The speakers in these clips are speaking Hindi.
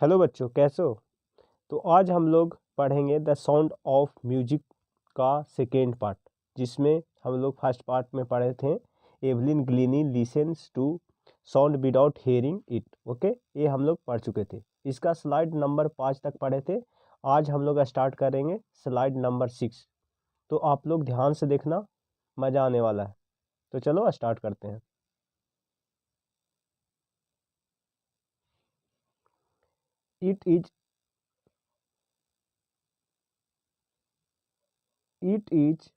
हेलो बच्चों, कैसे हो? तो आज हम लोग पढ़ेंगे द साउंड ऑफ म्यूजिक का सेकेंड पार्ट, जिसमें हम लोग फर्स्ट पार्ट में पढ़े थे Evelyn Glennie listens to sound without hearing it. Okay, ये हम लोग पढ़ चुके थे। इसका स्लाइड नंबर 5 तक पढ़े थे। आज हम लोग स्टार्ट करेंगे स्लाइड नंबर 6। तो आप लोग ध्यान से देखना, मज़ा आने वाला है। तो चलो स्टार्ट करते हैं। It is it is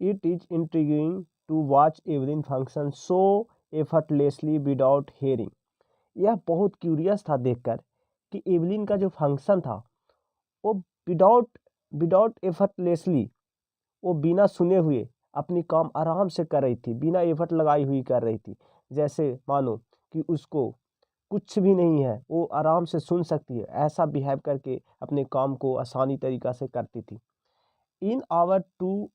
It is intriguing to watch Evelyn function so effortlessly without hearing। यह बहुत क्यूरियस था देखकर कि एवलिन का जो फंक्शन था वो विदाउट विदाउट एफर्टलेसली, वो बिना सुने हुए अपनी काम आराम से कर रही थी, बिना एफर्ट लगाई हुई कर रही थी। जैसे मानो कि उसको कुछ भी नहीं है, वो आराम से सुन सकती है, ऐसा बिहेव करके अपने काम को आसानी तरीक़ा से करती थी। In our two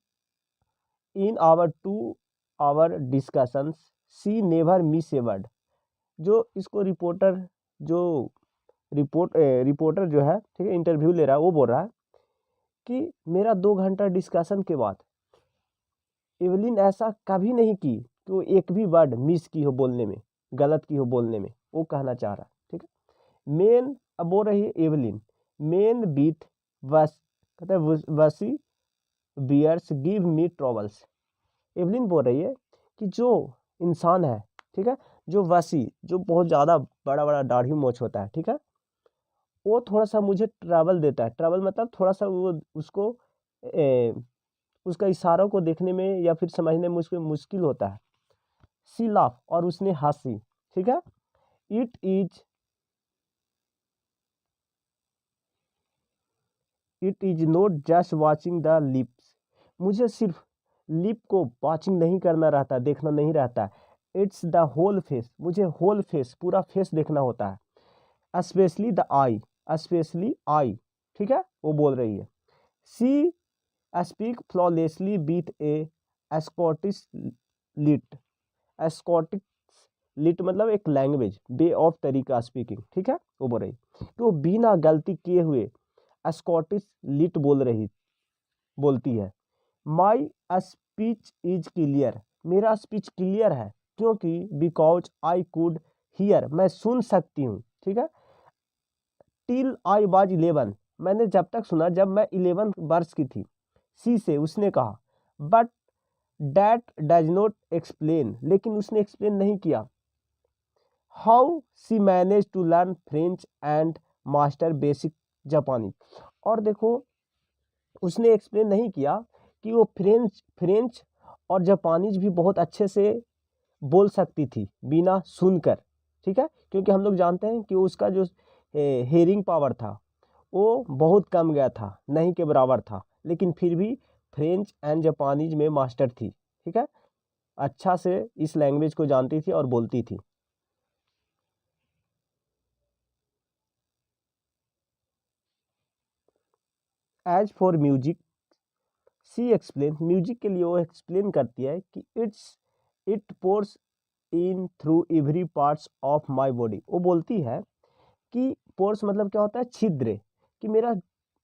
in our two hour discussions she never miss a word. जो इसको रिपोर्टर जो है, ठीक है, इंटरव्यू ले रहा है, वो बोल रहा है कि मेरा 2 घंटा डिस्कशन के बाद एवलिन ऐसा कभी नहीं की कि वो एक भी वर्ड मिस की हो बोलने में, गलत की हो बोलने में। वो कहना चाह रहा है, ठीक है। मेन, अब बोल रही है एवलिन, मेन बीथ वस कहते हैं वसी bears give me troubles. Evelyn बोल रही है कि जो इंसान है, ठीक है, जो वसी, जो बहुत ज़्यादा बड़ा बड़ा दाढ़ी मोछ होता है, ठीक है, वो थोड़ा सा मुझे ट्रबल देता है। ट्रबल मतलब थोड़ा सा वो उसको उसका इशारों को देखने में या फिर समझने में मुझको मुश्किल होता है। सी लाफ, और उसने हंसी, ठीक है। It is it is not just watching the lips. मुझे सिर्फ लिप को वॉचिंग नहीं करना रहता, देखना नहीं रहता। इट्स द होल फेस, मुझे होल फेस, पूरा फेस देखना होता है। Specially the eye, specially eye, ठीक है, वो बोल रही है। She speak flawlessly with a Scottish lilt. Scottish lilt मतलब एक लैंग्वेज, वे ऑफ तरीका स्पीकिंग, ठीक है, वो बोल रही तो बिना गलती किए हुए स्कॉटिश लिट बोलती है। माई स्पीच इज क्लियर, मेरा स्पीच क्लियर है, क्योंकि बिकॉज आई कुड हियर, मैं सुन सकती हूँ, ठीक है। टिल आई वाज 11, मैंने जब तक सुना जब मैं 11 वर्ष की थी। सी से, उसने कहा। But that does not explain, लेकिन उसने एक्सप्लेन नहीं किया। How she manage to learn French and master basic Japanese. और देखो, उसने एक्सप्लेन नहीं किया कि वो फ्रेंच और जापानीज भी बहुत अच्छे से बोल सकती थी बिना सुनकर, ठीक है, क्योंकि हम लोग जानते हैं कि उसका जो हेयरिंग पावर था वो बहुत कम गया था, नहीं के बराबर था, लेकिन फिर भी फ्रेंच एंड जापानीज में मास्टर थी, ठीक है, अच्छा से इस लैंग्वेज को जानती थी और बोलती थी। As for music she explain, music के लिए वो एक्सप्लेन करती है कि it pours in through every parts of my body. वो बोलती है कि पोर्स मतलब क्या होता है, छिद्र, कि मेरा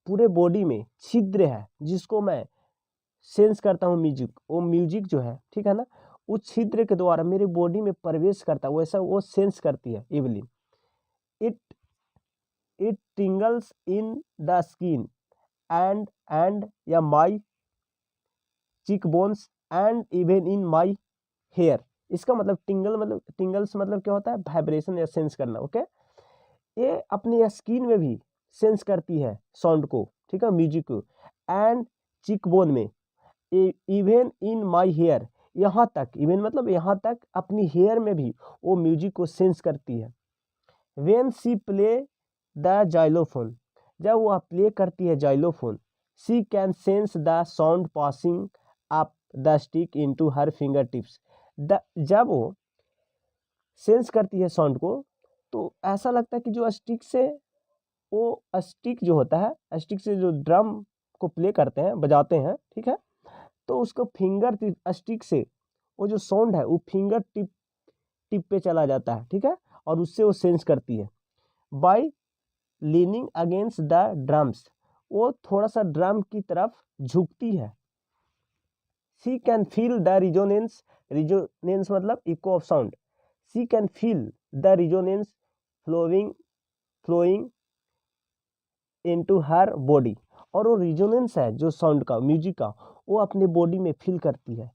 पूरे बॉडी में छिद्र है जिसको मैं सेंस करता हूँ। म्यूजिक, वो म्यूजिक जो है, ठीक है ना, उस छिद्र के द्वारा मेरे बॉडी में प्रवेश करता है, वैसा वो सेंस करती है Evelyn. It it tingles in the skin and या my cheek bones and even in my hair. इसका मतलब टिंगल्स मतलब क्या होता है, वाइब्रेशन या सेंस करना। ओके, ये अपनी स्किन में भी सेंस करती है साउंड को, ठीक है, म्यूजिक को। एंड चिक बोन में, इवन इन माई हेयर, यहाँ तक, इवन मतलब यहाँ तक अपनी हेयर में भी वो म्यूजिक को सेंस करती है। When she play the xylophone, जब वह प्ले करती है xylophone, she can sense the sound passing up the stick into her finger tips. जब वो सेंस करती है साउंड को, तो ऐसा लगता है कि जो स्टिक से, वो स्टिक जो होता है, स्टिक से जो ड्रम को प्ले करते हैं, बजाते हैं, ठीक है, तो उसको फिंगर टिप स्टिक से वो जो साउंड है वो फिंगर टिप टिप पे चला जाता है, ठीक है, और उससे वो सेंस करती है। By leaning against the drums, वो थोड़ा सा ड्रम की तरफ झुकती है। She can feel the resonance, resonance मतलब echo of sound, she can feel the resonance flowing into her body, और वो रिजोनेंस है जो साउंड का, म्यूजिक का, वो अपने बॉडी में फील करती है।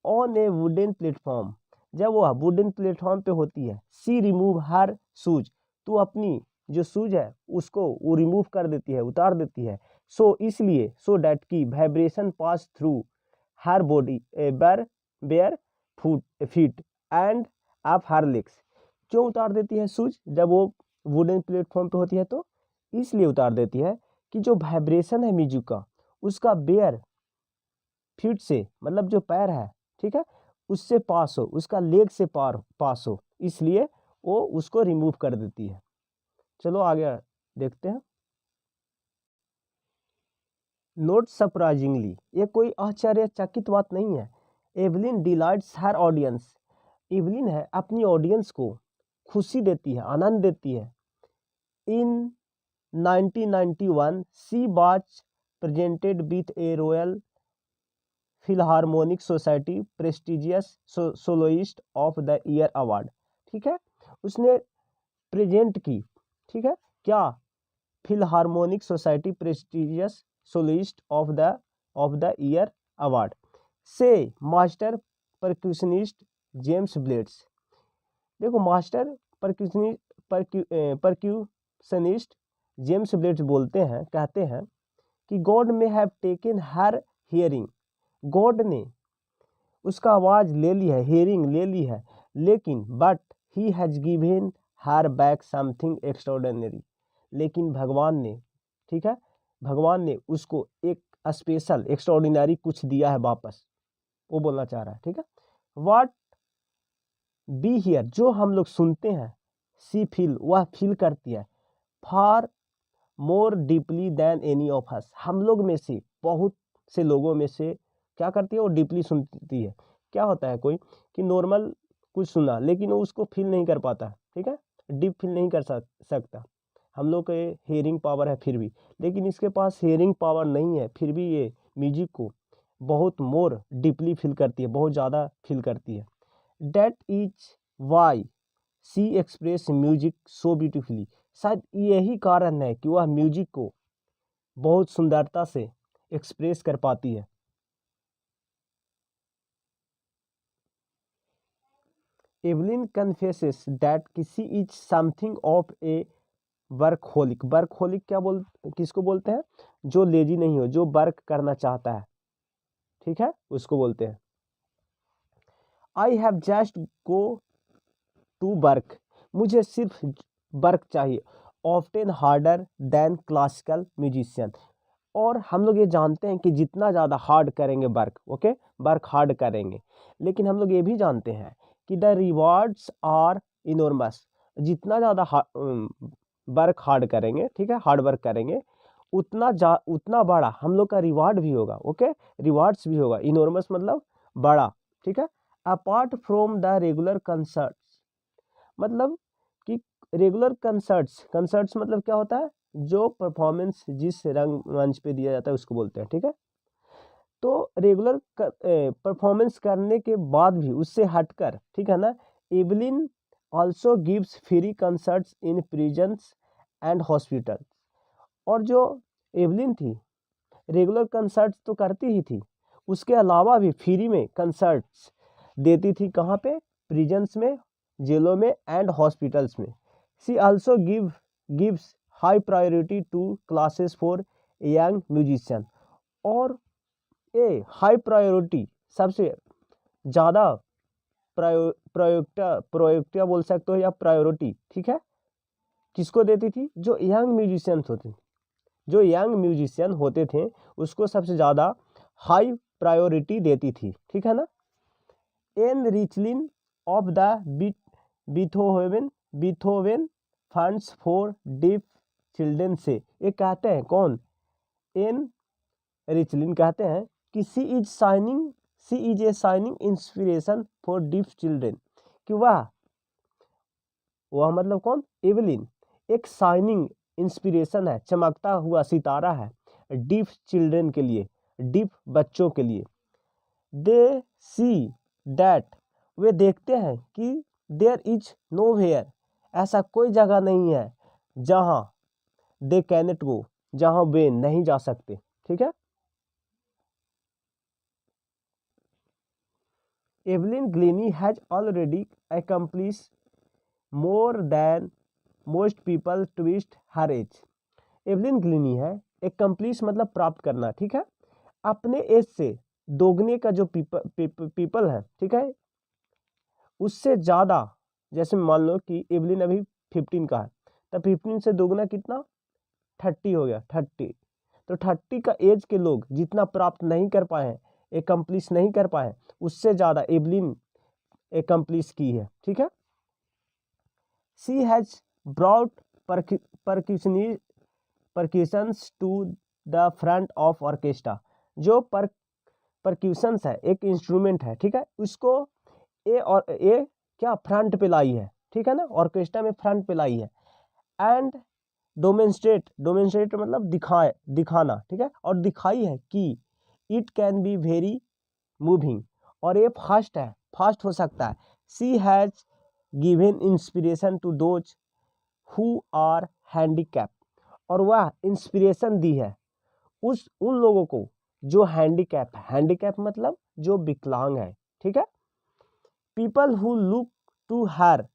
ऑन ए वुडन प्लेटफॉर्म, जब वो वुडन प्लेटफॉर्म पे होती है। सी रिमूव हर शूज, तो अपनी जो शूज है उसको वो रिमूव कर देती है, उतार देती है। सो इसलिए, सो डैट की vibration pass through her body bare feet and up her legs. क्यों उतार देती है शूज जब वो वुडन प्लेटफॉर्म पे होती है? तो इसलिए उतार देती है कि जो वाइब्रेशन है म्यूजिक का, उसका बेयर फीट से, मतलब जो पैर है, ठीक है, उससे पास हो, उसका लेग से पास हो, इसलिए वो उसको रिमूव कर देती है। चलो आगे देखते हैं। नोट सरप्राइजिंगली, ये कोई आश्चर्यचकित बात नहीं है। एवलिन डिलाइट्स हर ऑडियंस, एवलिन है अपनी ऑडियंस को खुशी देती है, आनंद देती है। इन 1991 she was presented with A royal Philharmonic society prestigious soloist of the year award, ठीक है, उसने प्रेजेंट की, ठीक है, क्या? Philharmonic society prestigious soloist of the year award से मास्टर परक्यूशनिस्ट जेम्स ब्लेड्स। देखो, मास्टर परक्यूशनिस्ट जेम्स ब्लेड्स बोलते हैं, कहते हैं कि गॉड में have taken her hearing, God ने उसका आवाज़ ले ली है, हियरिंग ले ली है, लेकिन but he has given her back something extraordinary, लेकिन भगवान ने, ठीक है, भगवान ने उसको एक स्पेशल एक्स्ट्राऑर्डिनरी कुछ दिया है वापस, वो बोलना चाह रहा है, ठीक है। व्हाट बी हियर, जो हम लोग सुनते हैं, सी फील, वह फील करती है, far more deeply than any of us, हम लोग में से, बहुत से लोगों में से क्या करती है, वो डीपली सुनती है। क्या होता है कोई कि नॉर्मल कुछ सुना लेकिन वो उसको फील नहीं कर पाता, ठीक है, डीप फील नहीं कर सकता। हम लोग के हियरिंग पावर है फिर भी, लेकिन इसके पास हियरिंग पावर नहीं है, फिर भी ये म्यूजिक को बहुत मोर डीपली फील करती है, बहुत ज़्यादा फील करती है। That is why she express music so beautifully, शायद यही कारण है कि वह म्यूजिक को बहुत सुंदरता से एक्सप्रेस कर पाती है। एवलिन कन्फेसेस दैट किसी is something of A workaholic, workaholic किसको बोलते हैं? जो लेजी नहीं हो, जो वर्क करना चाहता है, ठीक है, उसको बोलते हैं। I have just go to work, मुझे सिर्फ वर्क चाहिए, often harder than classical musician, और हम लोग ये जानते हैं कि जितना ज़्यादा हार्ड करेंगे वर्क, ओके, वर्क हार्ड करेंगे, लेकिन हम लोग ये भी जानते हैं कि द रिवार्ड्स आर इनॉर्मस, जितना ज़्यादा वर्क हार्ड करेंगे, ठीक है, हार्ड वर्क करेंगे, उतना बड़ा हम लोग का रिवार्ड भी होगा, ओके, रिवार्ड्स भी होगा। इनॉर्मस मतलब बड़ा, ठीक है। Apart from the regular concerts, मतलब कि रेगुलर कंसर्ट्स मतलब क्या होता है? जो परफॉर्मेंस जिस रंग मंच पे दिया जाता है उसको बोलते हैं, ठीक है। तो रेगुलर परफॉर्मेंस करने के बाद भी उससे हटकर, ठीक है ना, Evelyn also gives free concerts in prisons and hospital, और जो एवलिन थी रेगुलर कंसर्ट्स तो करती ही थी, उसके अलावा भी फ्री में कंसर्ट्स देती थी। कहाँ पे? प्रिजन्स में, जेलों में एंड हॉस्पिटल्स में। She also gives high priority to classes for young musician, और ये हाई प्रायोरिटी, सबसे ज़्यादा प्रायोरिटी बोल सकते हो या प्रायोरिटी, ठीक है, किसको देती थी? जो यंग म्यूजिशियंस होते, जो यंग म्यूजिशियन होते थे उसको सबसे ज़्यादा हाई प्रायोरिटी देती थी, ठीक है ना। Ann Richlin of the Beethoven funds for deaf children से, ये कहते हैं कौन? एन रिचलिन कहते हैं कि she is a shining inspiration for deaf children, कि वह मतलब कौन? एवलिन एक शाइनिंग इंस्पिरेशन है, चमकता हुआ सितारा है डीफ चिल्ड्रन के लिए, डीफ बच्चों के लिए। दे सी डैट, वे देखते हैं कि देयर इज नो वेयर, ऐसा कोई जगह नहीं है जहाँ दे कैनट गो, जहाँ वे नहीं जा सकते। ठीक है। Evelyn Glennie has already accomplished more than most people twice her age. Evelyn Glennie है, एक्म्प्लिश मतलब प्राप्त करना, ठीक है, अपने एज से दोगुने का जो पीपल है, ठीक है, उससे ज़्यादा, जैसे मान लो कि एवलिन अभी 15 का है, तो 15 से दोगुना कितना, 30 हो गया, 30। तो 30 का एज के लोग जितना प्राप्त नहीं कर पाए हैं, एक्म्प्लिश नहीं कर पाए, उससे ज़्यादा एवलिन एक्म्प्लिश की है। ठीक है। She has brought percussions to the front of orchestra. जो परक्यूशंस है, एक इंस्ट्रूमेंट है, ठीक है, उसको ए क्या फ्रंट पे लाई है, ठीक है ना, ऑर्केस्ट्रा में फ्रंट पे लाई है। एंड डोमेंस्ट्रेट मतलब दिखाना, ठीक है, और दिखाई है कि it can be very moving, और ये फास्ट हो सकता है। She has given inspiration to those who are handicap, और वह इंस्पिरेशन दी है उन लोगों को जो हैंडीकैप है। हैंडीकैप मतलब जो विकलांग है। ठीक है। People who look to her,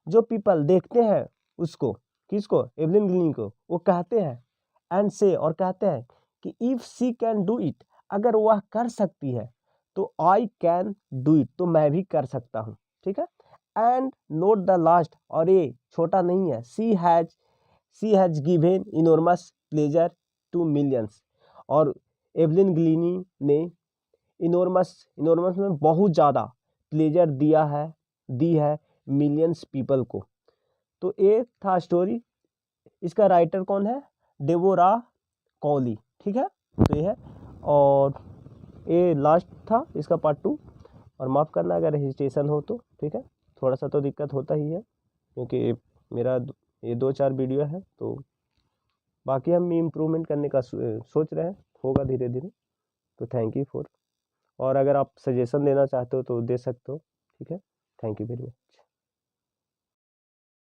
जो पीपल देखते हैं उसको, किसको, एवलिन ग्लीनी को, वो कहते हैं एंड से, और कहते हैं कि if she can do it, अगर वह कर सकती है तो आई कैन डू इट, तो मैं भी कर सकता हूँ। ठीक है। एंड नोट द लास्ट, और ये छोटा नहीं है, she has given enormous pleasure to millions, और एवलिन ग्लीनी ने इनॉर्मस में बहुत ज़्यादा प्लेजर दी है मिलियंस पीपल को। तो ये था स्टोरी। इसका राइटर कौन है, डेबोरा कॉली। ठीक है। तो ये है, और ये लास्ट था इसका पार्ट 2, और माफ़ करना अगर हेजिटेशन हो तो। ठीक है। थोड़ा सा तो दिक्कत होता ही है, क्योंकि मेरा ये 2-4 वीडियो है, तो बाकी हम इम्प्रूवमेंट करने का सोच रहे हैं, होगा धीरे धीरे। तो थैंक यू फॉर, और अगर आप सजेशन देना चाहते हो तो दे सकते हो। ठीक है। Thank you very much.